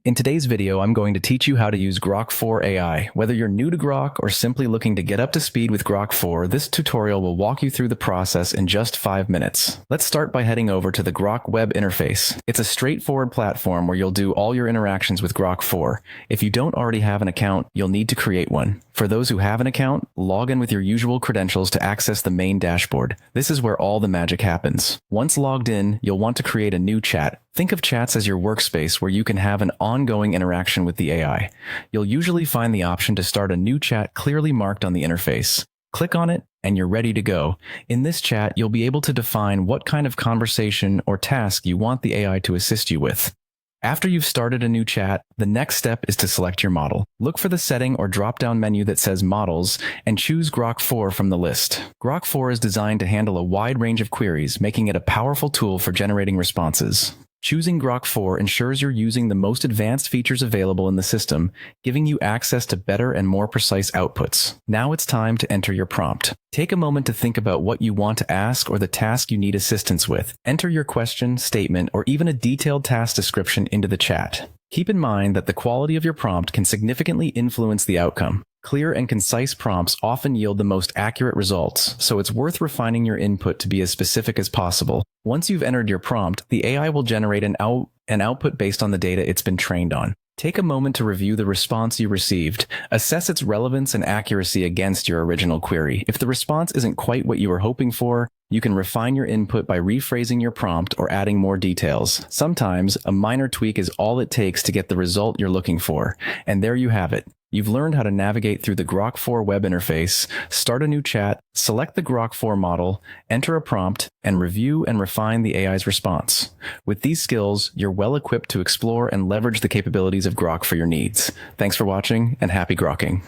In today's video, I'm going to teach you how to use Grok 4 AI. Whether you're new to Grok or simply looking to get up to speed with Grok 4, this tutorial will walk you through the process in just 5 minutes. Let's start by heading over to the Grok web interface. It's a straightforward platform where you'll do all your interactions with Grok 4. If you don't already have an account, you'll need to create one. For those who have an account, log in with your usual credentials to access the main dashboard. This is where all the magic happens. Once logged in, you'll want to create a new chat. Think of chats as your workspace where you can have an ongoing interaction with the AI. You'll usually find the option to start a new chat clearly marked on the interface. Click on it, and you're ready to go. In this chat, you'll be able to define what kind of conversation or task you want the AI to assist you with. After you've started a new chat, the next step is to select your model. Look for the setting or drop-down menu that says Models and choose Grok 4 from the list. Grok 4 is designed to handle a wide range of queries, making it a powerful tool for generating responses. Choosing Grok 4 ensures you're using the most advanced features available in the system, giving you access to better and more precise outputs. Now it's time to enter your prompt. Take a moment to think about what you want to ask or the task you need assistance with. Enter your question, statement, or even a detailed task description into the chat. Keep in mind that the quality of your prompt can significantly influence the outcome. Clear and concise prompts often yield the most accurate results, so it's worth refining your input to be as specific as possible. Once you've entered your prompt, the AI will generate an output based on the data it's been trained on. Take a moment to review the response you received. Assess its relevance and accuracy against your original query. If the response isn't quite what you were hoping for, you can refine your input by rephrasing your prompt or adding more details. Sometimes, a minor tweak is all it takes to get the result you're looking for. And there you have it. You've learned how to navigate through the Grok 4 web interface, start a new chat, select the Grok 4 model, enter a prompt, and review and refine the AI's response. With these skills, you're well equipped to explore and leverage the capabilities of Grok for your needs. Thanks for watching, and happy grokking.